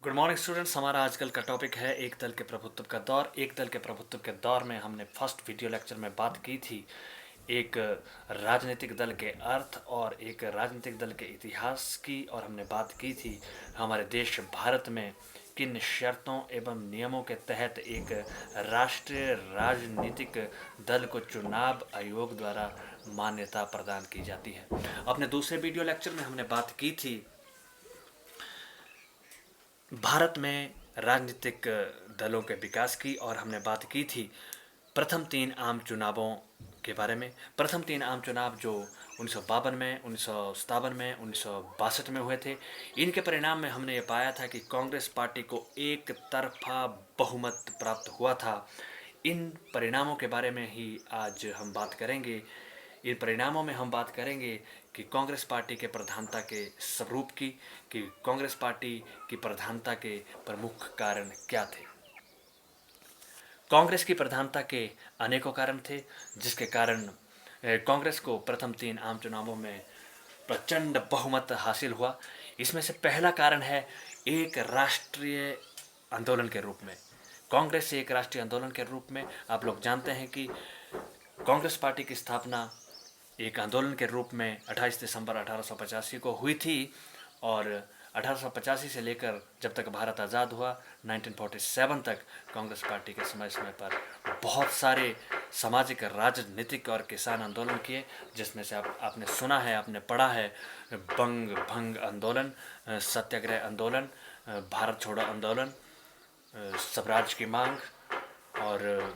Good morning students. हमारा आजकल का टॉपिक है एक दल के प्रभुत्व का दौर। एक दल के प्रभुत्व के दौर में हमने फर्स्ट वीडियो लेक्चर में बात की थी एक राजनीतिक दल के अर्थ और एक राजनीतिक दल के इतिहास की, और हमने बात की थी हमारे देश भारत में किन शर्तों एवं नियमों के तहत एक राष्ट्रीय राजनीतिक दल को चुनाव आयोग द्वारा मान्यता प्रदान की जाती है। अपने दूसरे वीडियो लेक्चर में हमने बात की थी भारत में राजनीतिक दलों के विकास की, और हमने बात की थी प्रथम 3 आम चुनावों के बारे में। प्रथम 3 आम चुनाव जो 1952 में, 1957 में, 1962 में हुए थे, इनके परिणाम में हमने ये पाया था कि कांग्रेस पार्टी को एक तरफा बहुमत प्राप्त हुआ था। इन परिणामों के बारे में ही आज हम बात करेंगे। इन परिणामों में हम बात करेंगे कि कांग्रेस पार्टी के प्रधानता के स्वरूप की, कि कांग्रेस पार्टी की प्रधानता के प्रमुख कारण क्या थे। कांग्रेस की प्रधानता के अनेकों कारण थे, जिसके कारण कांग्रेस को प्रथम 3 आम चुनावों में प्रचंड बहुमत हासिल हुआ। इसमें से पहला कारण है एक राष्ट्रीय आंदोलन के रूप में। कांग्रेस एक राष्ट्रीय आंदोलन के रूप में, आप लोग जानते हैं कि कांग्रेस पार्टी की स्थापना एक आंदोलन के रूप में 28 दिसंबर 1885 को हुई थी, और 1885 से लेकर जब तक भारत आज़ाद हुआ 1947 तक कांग्रेस पार्टी के समय समय पर बहुत सारे सामाजिक, राजनीतिक और किसान आंदोलन किए, जिसमें से आपने सुना है, आपने पढ़ा है बंग भंग आंदोलन, सत्याग्रह आंदोलन, भारत छोड़ो आंदोलन, स्वराज की मांग, और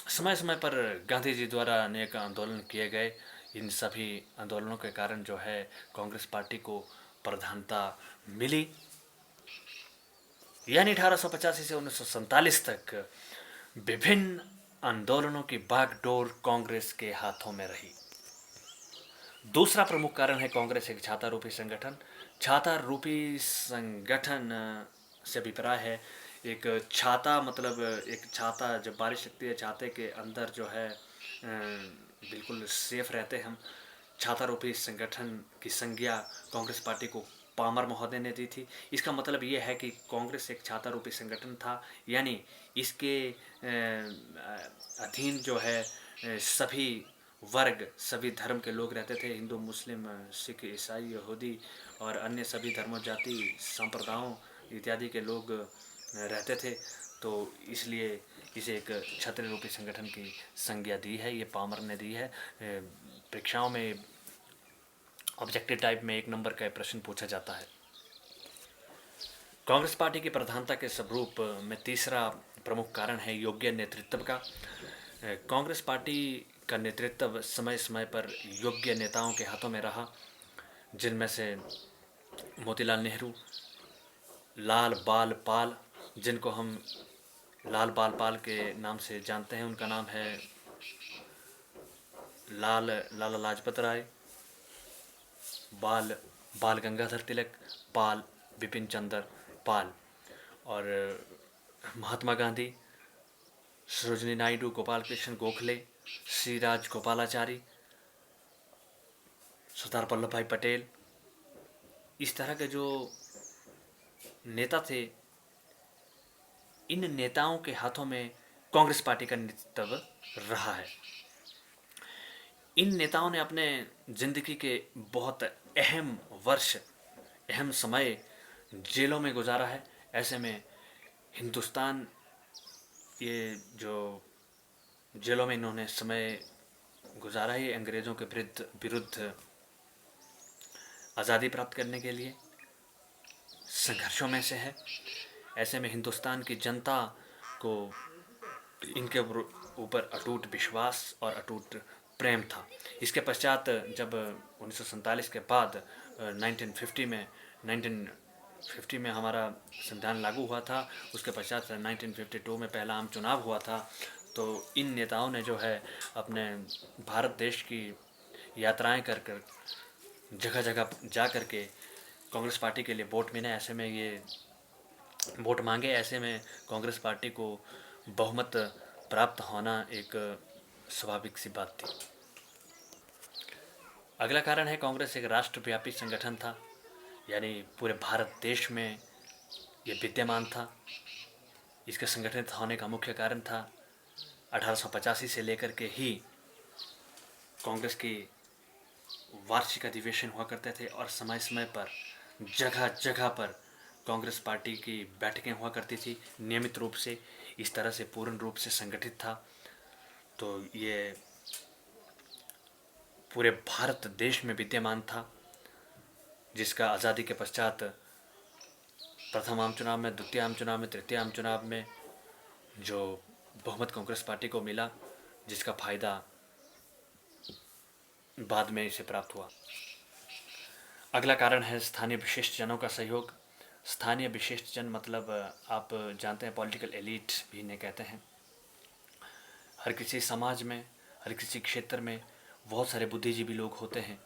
समय समय पर गांधी जी द्वारा अनेक आंदोलन किए गए। इन सभी आंदोलनों के कारण जो है कांग्रेस पार्टी को प्रधानता मिली। यानी 1885 से 1947 तक विभिन्न आंदोलनों की बागडोर कांग्रेस के हाथों में रही। दूसरा प्रमुख कारण है कांग्रेस एक छाता रूपी संगठन। छाता रूपी संगठन से अभिप्राय है एक छाता, मतलब एक छाता, जब बारिश लगती है छाते के अंदर जो है बिल्कुल सेफ रहते हम। छाता रूपी संगठन की संज्ञा कांग्रेस पार्टी को पामर महोदय ने दी थी। इसका मतलब ये है कि कांग्रेस एक छाता रूपी संगठन था, यानी इसके अधीन जो है सभी वर्ग, सभी धर्म के लोग रहते थे। हिंदू, मुस्लिम, सिख, ईसाई, यहूदी और अन्य सभी धर्मों, जाति, संप्रदायों इत्यादि के लोग रहते थे। तो इसलिए इसे एक छत्र रूपी संगठन की संज्ञा दी है, ये पामर ने दी है। परीक्षाओं में ऑब्जेक्टिव टाइप में 1 नंबर का प्रश्न पूछा जाता है। कांग्रेस पार्टी की प्रधानता के स्वरूप में तीसरा प्रमुख कारण है योग्य नेतृत्व का। कांग्रेस पार्टी का नेतृत्व समय समय पर योग्य नेताओं के हाथों में रहा, जिनमें से मोतीलाल नेहरू, लाल बाल पाल, जिनको हम लाल बाल पाल के नाम से जानते हैं, उनका नाम है लाला लाजपत राय, बाल गंगाधर तिलक, पाल बिपिन चंद्र पाल, और महात्मा गांधी, सरोजिनी नायडू, गोपाल कृष्ण गोखले, श्रीराज गोपालाचारी, सरदार वल्लभ भाई पटेल। इस तरह के जो नेता थे, इन नेताओं के हाथों में कांग्रेस पार्टी का नेतृत्व रहा है। इन नेताओं ने अपने जिंदगी के बहुत अहम वर्ष, अहम समय जेलों में गुजारा है। ऐसे में हिंदुस्तान, ये जो जेलों में इन्होंने समय गुजारा है, अंग्रेज़ों के विरुद्ध आज़ादी प्राप्त करने के लिए संघर्षों में से है। ऐसे में हिंदुस्तान की जनता को इनके ऊपर अटूट विश्वास और अटूट प्रेम था। इसके पश्चात जब 1947 के बाद 1950 में हमारा संविधान लागू हुआ था, उसके पश्चात 1952 में पहला आम चुनाव हुआ था। तो इन नेताओं ने जो है अपने भारत देश की यात्राएं कर कर, जगह जगह जा कर के कांग्रेस पार्टी के लिए वोट मिले। ऐसे में ये वोट मांगे, ऐसे में कांग्रेस पार्टी को बहुमत प्राप्त होना एक स्वाभाविक सी बात थी। अगला कारण है कांग्रेस एक राष्ट्रव्यापी संगठन था। यानी पूरे भारत देश में ये विद्यमान था। इसके संगठित होने का मुख्य कारण था 1885 से लेकर के ही कांग्रेस की वार्षिक अधिवेशन हुआ करते थे और समय समय पर जगह जगह पर कांग्रेस पार्टी की बैठकें हुआ करती थी नियमित रूप से। इस तरह से पूर्ण रूप से संगठित था। तो ये पूरे भारत देश में विद्यमान था, जिसका आज़ादी के पश्चात प्रथम आम चुनाव में, द्वितीय आम चुनाव में, तृतीय आम चुनाव में जो बहुमत कांग्रेस पार्टी को मिला, जिसका फायदा बाद में इसे प्राप्त हुआ। अगला कारण है स्थानीय विशिष्ट जनों का सहयोग। स्थानीय विशिष्ट जन मतलब आप जानते हैं पॉलिटिकल एलिट भी इन्हें कहते हैं। हर किसी समाज में, हर किसी क्षेत्र में बहुत सारे बुद्धिजीवी लोग होते हैं।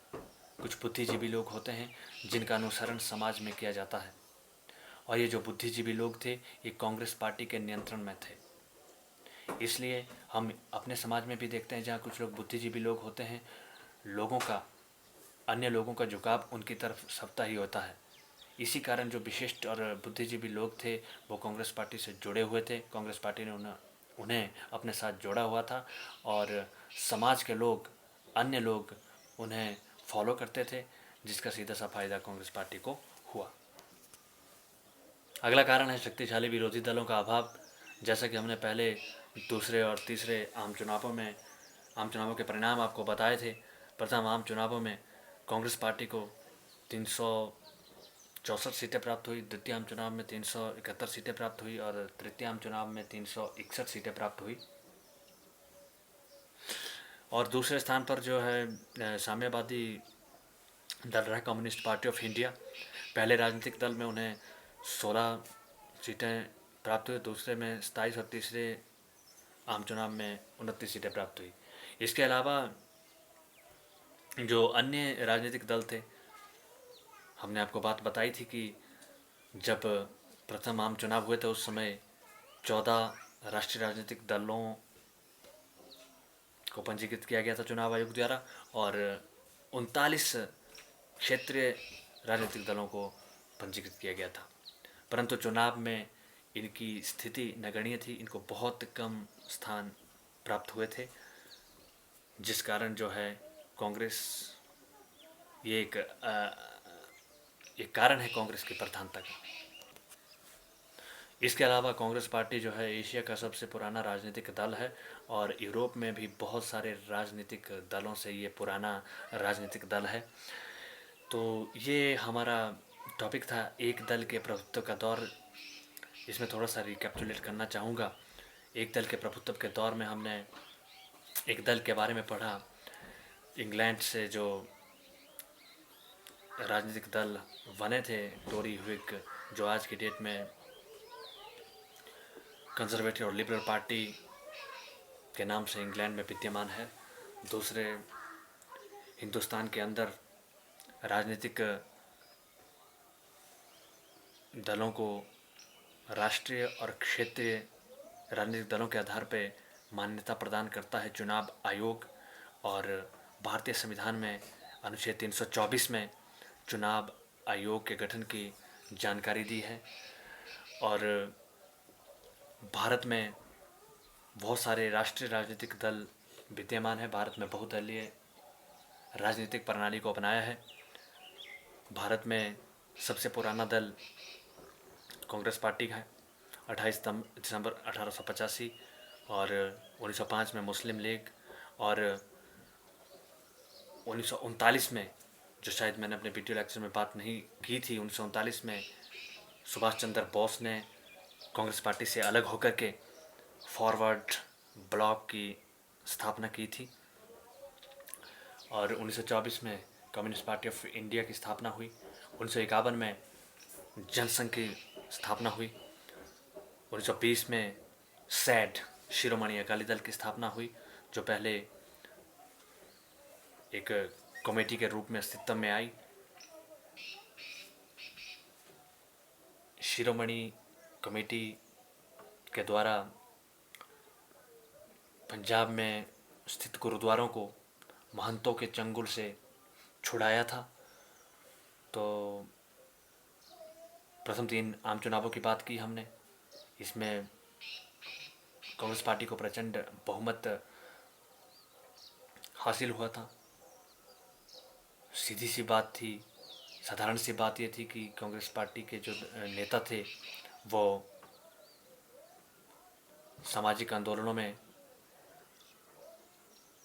कुछ बुद्धिजीवी लोग होते हैं जिनका अनुसरण समाज में किया जाता है, और ये जो बुद्धिजीवी लोग थे ये कांग्रेस पार्टी के नियंत्रण में थे। इसलिए हम अपने समाज में भी देखते हैं जहाँ कुछ लोग बुद्धिजीवी लोग होते हैं, लोगों का, अन्य लोगों का झुकाव उनकी तरफ सबता ही होता है। इसी कारण जो विशिष्ट और बुद्धिजीवी लोग थे वो कांग्रेस पार्टी से जुड़े हुए थे। कांग्रेस पार्टी ने उन्हें अपने साथ जोड़ा हुआ था और समाज के लोग, अन्य लोग उन्हें फॉलो करते थे, जिसका सीधा सा फायदा कांग्रेस पार्टी को हुआ। अगला कारण है शक्तिशाली विरोधी दलों का अभाव। जैसा कि हमने पहले दूसरे और तीसरे आम चुनावों के परिणाम आपको बताए थे। प्रथम आम चुनावों में कांग्रेस पार्टी को 364 सीटें प्राप्त हुई, द्वितीय आम चुनाव में 371 सीटें प्राप्त हुई और तृतीय आम चुनाव में 361 सीटें प्राप्त हुई। और दूसरे स्थान पर जो है साम्यवादी दल रहा कम्युनिस्ट पार्टी ऑफ इंडिया। पहले राजनीतिक दल में उन्हें 16 सीटें प्राप्त हुई, दूसरे में 27 और तीसरे आम चुनाव में 29 सीटें प्राप्त हुई। इसके अलावा जो अन्य राजनीतिक दल थे, हमने आपको बात बताई थी कि जब प्रथम आम चुनाव हुए थे उस समय 14 राष्ट्रीय राजनीतिक दलों को पंजीकृत किया गया था चुनाव आयोग द्वारा और 39 क्षेत्रीय राजनीतिक दलों को पंजीकृत किया गया था। परंतु चुनाव में इनकी स्थिति नगण्य थी, इनको बहुत कम स्थान प्राप्त हुए थे, जिस कारण जो है कांग्रेस, ये एक कारण है कांग्रेस की प्रधानता का। इसके अलावा कांग्रेस पार्टी जो है एशिया का सबसे पुराना राजनीतिक दल है और यूरोप में भी बहुत सारे राजनीतिक दलों से ये पुराना राजनीतिक दल है। तो ये हमारा टॉपिक था एक दल के प्रभुत्व का दौर। इसमें थोड़ा सा रिकैप्चुलेट करना चाहूँगा। एक दल के प्रभुत्व के दौर में हमने एक दल के बारे में पढ़ा, इंग्लैंड से जो राजनीतिक दल बने थे, टोरी व्हिग, जो आज की डेट में कंजर्वेटिव और लिबरल पार्टी के नाम से इंग्लैंड में विद्यमान है। दूसरे, हिंदुस्तान के अंदर राजनीतिक दलों को राष्ट्रीय और क्षेत्रीय राजनीतिक दलों के आधार पर मान्यता प्रदान करता है चुनाव आयोग, और भारतीय संविधान में अनुच्छेद 324 में चुनाव आयोग के गठन की जानकारी दी है। और भारत में बहुत सारे राष्ट्रीय राजनीतिक दल विद्यमान है। भारत में बहुदलीय राजनीतिक प्रणाली को अपनाया है। भारत में सबसे पुराना दल कांग्रेस पार्टी है। 28 दिसंबर 1885 और 1905 में मुस्लिम लीग, और 1939 में, जो शायद मैंने अपने वीडियो लेक्चर में बात नहीं की थी, 1939 में सुभाष चंद्र बोस ने कांग्रेस पार्टी से अलग होकर के फॉरवर्ड ब्लॉक की स्थापना की थी। और 1924 में कम्युनिस्ट पार्टी ऑफ इंडिया की स्थापना हुई। 1951 में जनसंघ की स्थापना हुई। 1920 में सैड, शिरोमणि अकाली दल की स्थापना हुई, जो पहले एक कमेटी के रूप में अस्तित्व में आई। शिरोमणि कमेटी के द्वारा पंजाब में स्थित गुरुद्वारों को महंतों के चंगुल से छुड़ाया था। तो प्रथम 3 आम चुनावों की बात की हमने। इसमें कांग्रेस पार्टी को प्रचंड बहुमत हासिल हुआ था। सीधी सी बात थी, साधारण सी बात ये थी कि कांग्रेस पार्टी के जो नेता थे वो सामाजिक आंदोलनों में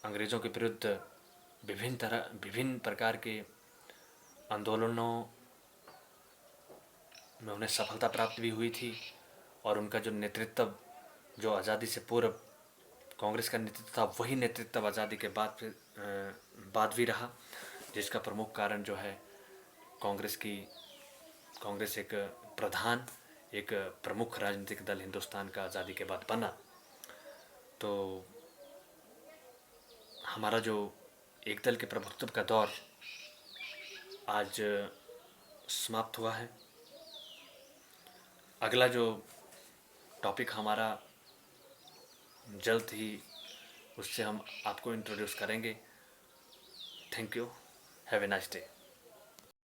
अंग्रेज़ों के विरुद्ध विभिन्न प्रकार के आंदोलनों में उन्हें सफलता प्राप्त भी हुई थी। और उनका जो नेतृत्व, जो आज़ादी से पूर्व कांग्रेस का नेतृत्व था, वही नेतृत्व आज़ादी के बाद भी रहा, जिसका प्रमुख कारण जो है कांग्रेस एक प्रमुख राजनीतिक दल हिंदुस्तान का आज़ादी के बाद बना। तो हमारा जो एक दल के प्रभुत्व का दौर आज समाप्त हुआ है। अगला जो टॉपिक हमारा जल्द ही उससे हम आपको इंट्रोड्यूस करेंगे। Thank you. Have a nice day.